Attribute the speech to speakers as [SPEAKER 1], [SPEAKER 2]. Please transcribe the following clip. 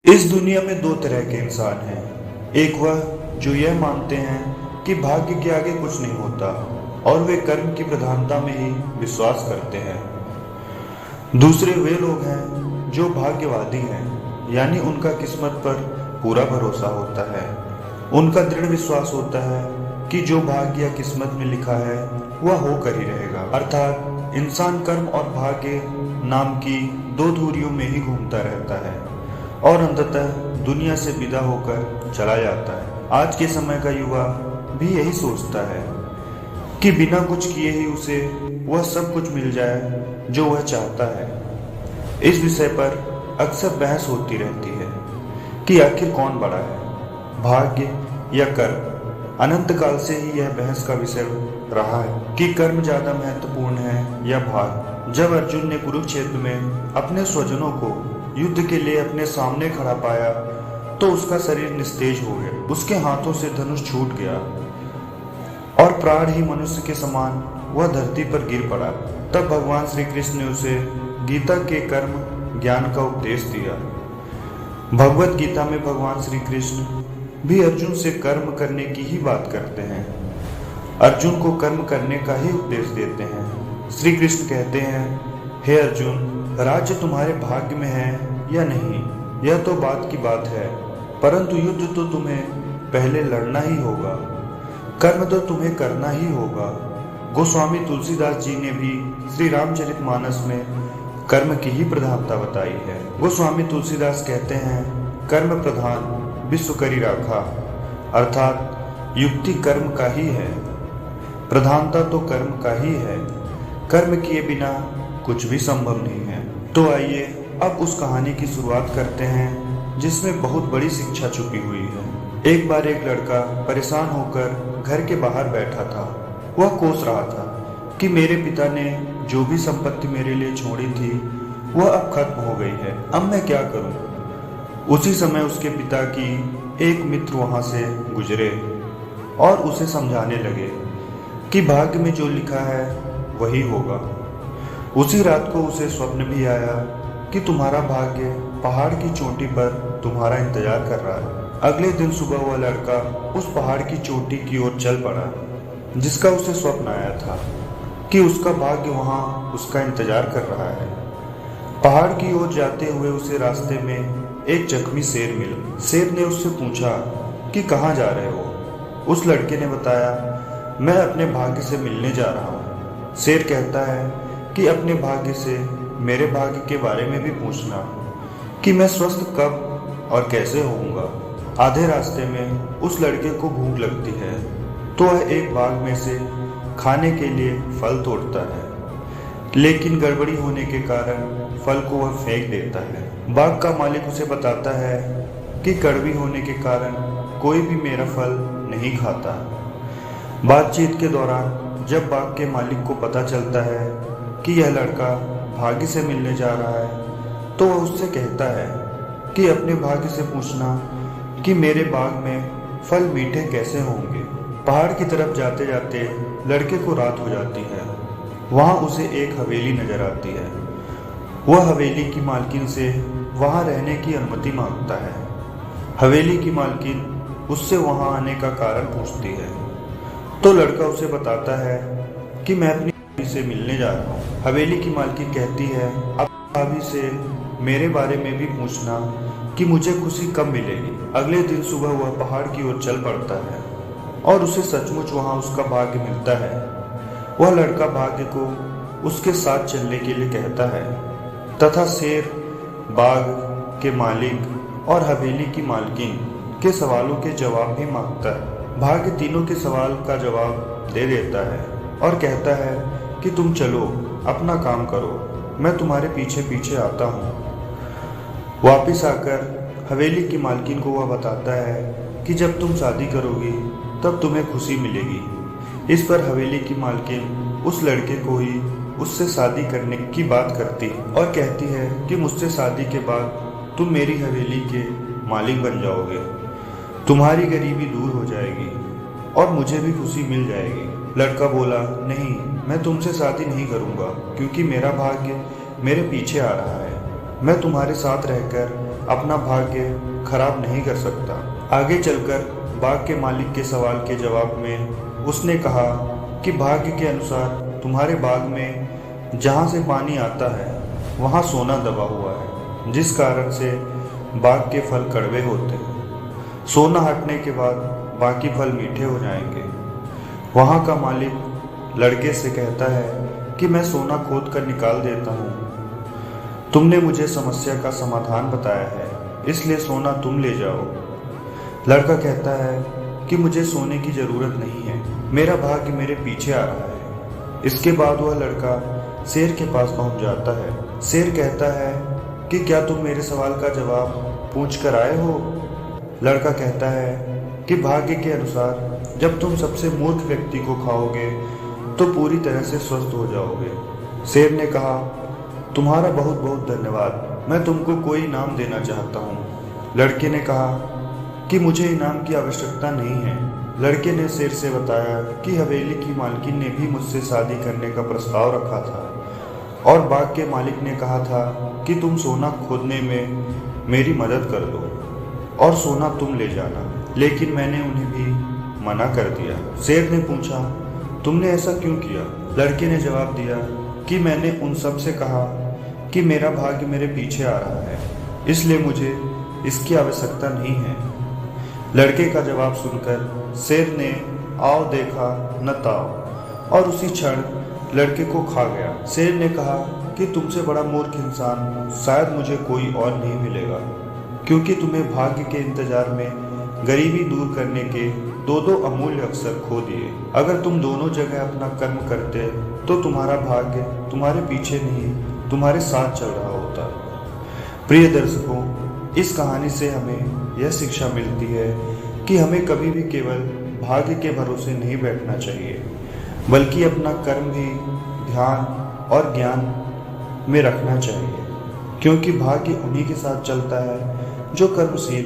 [SPEAKER 1] इस दुनिया में दो तरह के इंसान हैं। एक वह जो यह मानते हैं कि भाग्य के आगे कुछ नहीं होता और वे कर्म की प्रधानता में ही विश्वास करते हैं। दूसरे वे लोग हैं जो भाग्यवादी हैं, यानी उनका किस्मत पर पूरा भरोसा होता है। उनका दृढ़ विश्वास होता है कि जो भाग्य या किस्मत में लिखा है वह होकर ही रहेगा। अर्थात इंसान कर्म और भाग्य नाम की दो धुरियों में ही घूमता रहता है और अंततः दुनिया से विदा होकर चला जाता है। आज के समय का युवा भी यही सोचता है कि बिना कुछ किए ही उसे वह सब कुछ मिल जाए जो वह चाहता है। इस विषय पर अक्सर बहस होती रहती है कि आखिर कौन बड़ा है, भाग्य या कर्म। अनंत काल से ही यह बहस का विषय रहा है कि कर्म ज्यादा महत्वपूर्ण है या भाग्य। जब अर्जुन ने कुरुक्षेत्र में अपने स्वजनों को युद्ध के लिए अपने सामने खड़ा पाया तो उसका शरीर निस्तेज हो गया, उसके हाथों से धनुष छूट गया और प्राण ही मनुष्य के समान वह धरती पर गिर पड़ा। तब भगवान श्री कृष्ण ने उसे गीता के कर्म ज्ञान का उपदेश दिया। भगवत गीता में भगवान श्री कृष्ण भी अर्जुन से कर्म करने की ही बात करते हैं, अर्जुन को कर्म करने का ही उपदेश देते हैं। श्री कृष्ण कहते हैं, हे अर्जुन, राज्य तुम्हारे भाग्य में है या नहीं यह तो बात की बात है, परंतु युद्ध तो तुम्हें पहले लड़ना ही होगा, कर्म तो तुम्हें करना ही होगा। गोस्वामी तुलसीदास जी ने भी श्री रामचरितमानस में कर्म की ही प्रधानता बताई है। गोस्वामी तुलसीदास कहते हैं, कर्म प्रधान विश्व करी राखा, अर्थात युक्ति कर्म का ही है, प्रधानता तो कर्म का ही है, कर्म किए बिना कुछ भी संभव नहीं है। तो आइए अब उस कहानी की शुरुआत करते हैं जिसमें बहुत बड़ी शिक्षा छुपी हुई है। एक बार एक लड़का परेशान होकर घर के बाहर बैठा था। वह कोस रहा था कि मेरे पिता ने जो भी संपत्ति मेरे लिए छोड़ी थी वह अब खत्म हो गई है, अब मैं क्या करूं। उसी समय उसके पिता की एक मित्र वहां से गुजरे और उसे समझाने लगे कि भाग्य में जो लिखा है वही होगा। उसी रात को उसे स्वप्न भी आया कि तुम्हारा भाग्य पहाड़ की चोटी पर तुम्हारा इंतजार कर रहा है। अगले दिन सुबह वह लड़का उस पहाड़ की चोटी की ओर चल पड़ा जिसका उसे स्वप्न आया था कि उसका भाग्य वहां उसका इंतजार कर रहा है। पहाड़ की ओर जाते हुए उसे रास्ते में एक जख्मी शेर मिला। शेर ने उससे पूछा कि कहाँ जा रहे हो। उस लड़के ने बताया, मैं अपने भाग्य से मिलने जा रहा हूँ। शेर कहता है कि अपने भाग्य से मेरे भाग्य के बारे में भी पूछना कि मैं स्वस्थ कब और कैसे होऊंगा। आधे रास्ते में उस लड़के को भूख लगती है तो वह एक बाग में से खाने के लिए फल तोड़ता है, लेकिन गड़बड़ी होने के कारण फल को वह फेंक देता है। बाग का मालिक उसे बताता है कि कड़वी होने के कारण कोई भी मेरा फल नहीं खाता। बातचीत के दौरान जब बाग के मालिक को पता चलता है कि यह लड़का भाग्य से मिलने जा रहा है तो वह उससे कहता है कि अपने भाग्य से पूछना कि मेरे बाग में फल मीठे कैसे होंगे। पहाड़ की तरफ जाते जाते लड़के को रात हो जाती है। वहां उसे एक हवेली नजर आती है। वह हवेली की मालकिन से वहां रहने की अनुमति मांगता है। हवेली की मालकिन उससे वहां आने का कारण पूछती है तो लड़का उसे बताता है कि मैं अपनी भाभी से मिलने जा रहा हूँ। हवेली की मालकिन कहती है, अब भाभी से मेरे बारे में भी पूछना कि मुझे खुशी कब मिलेगी। अगले दिन सुबह वह पहाड़ की ओर चल पड़ता है और उसे सचमुच वहां उसका भाग्य मिलता है। वह लड़का भाग्य को उसके साथ चलने के लिए कहता है तथा शेर, बाग के मालिक और हवेली की मालकिन के सवालों के जवाब भी मांगता है। भाग्य तीनों के सवाल का जवाब दे देता है और कहता है कि तुम चलो, अपना काम करो, मैं तुम्हारे पीछे पीछे आता हूँ। वापिस आकर हवेली की मालकिन को वह बताता है कि जब तुम शादी करोगी तब तुम्हें खुशी मिलेगी। इस पर हवेली की मालकिन उस लड़के को ही उससे शादी करने की बात करती और कहती है कि मुझसे शादी के बाद तुम मेरी हवेली के मालिक बन जाओगे, तुम्हारी गरीबी दूर हो जाएगी और मुझे भी खुशी मिल जाएगी। लड़का बोला, नहीं, मैं तुमसे शादी नहीं करूंगा क्योंकि मेरा भाग्य मेरे पीछे आ रहा है। मैं तुम्हारे साथ रहकर अपना भाग्य खराब नहीं कर सकता। आगे चलकर बाग के मालिक के सवाल के जवाब में उसने कहा कि भाग्य के अनुसार तुम्हारे बाग में जहाँ से पानी आता है वहाँ सोना दबा हुआ है, जिस कारण से बाग के फल कड़वे होते हैं। सोना हटने के बाद बाकी फल मीठे हो जाएंगे। वहाँ का मालिक लड़के से कहता है कि मैं सोना खोद कर निकाल देता हूँ। तुमने मुझे समस्या का समाधान बताया है, इसलिए सोना तुम ले जाओ। लड़का कहता है कि मुझे सोने की ज़रूरत नहीं है, मेरा भाग्य मेरे पीछे आ रहा है। इसके बाद वह लड़का शेर के पास पहुंच जाता है। शेर कहता है कि क्या तुम मेरे सवाल का जवाब पूछ कर आए हो? लड़का कहता है कि भाग्य के अनुसार जब तुम सबसे मूर्ख व्यक्ति को खाओगे तो पूरी तरह से स्वस्थ हो जाओगे। शेर ने कहा, तुम्हारा बहुत बहुत धन्यवाद, मैं तुमको कोई इनाम देना चाहता हूँ। लड़के ने कहा कि मुझे इनाम की आवश्यकता नहीं है। लड़के ने शेर से बताया कि हवेली की मालकिन ने भी मुझसे शादी करने का प्रस्ताव रखा था और बाग के मालिक ने कहा था कि तुम सोना खोदने में मेरी मदद कर दो और सोना तुम ले जाना, लेकिन मैंने उन्हें भी मना कर दिया। शेर ने पूछा, तुमने ऐसा क्यों किया? लड़के ने जवाब दिया कि मैंने उन सब से कहा कि मेरा भाग्य मेरे पीछे आ रहा है, इसलिए मुझे इसकी आवश्यकता नहीं है। लड़के का जवाब सुनकर शेर ने आओ देखा न ताओ और उसी क्षण लड़के को खा गया। शेर ने कहा कि तुमसे बड़ा मूर्ख इंसान शायद मुझे कोई और नहीं मिलेगा, क्योंकि तुम्हें भाग्य के इंतजार में गरीबी दूर करने के दो अमूल्य अवसर खो दिए। अगर तुम दोनों जगह अपना कर्म करते तो तुम्हारा भाग्य तुम्हारे पीछे नहीं तुम्हारे साथ चल रहा होता। प्रिय दर्शकों, इस कहानी से हमें यह शिक्षा मिलती है कि हमें कभी भी केवल भाग्य के भरोसे नहीं बैठना चाहिए, बल्कि अपना कर्म भी ध्यान और ज्ञान में रखना चाहिए, क्योंकि भाग्य उन्हीं के साथ चलता है जो कर्मशील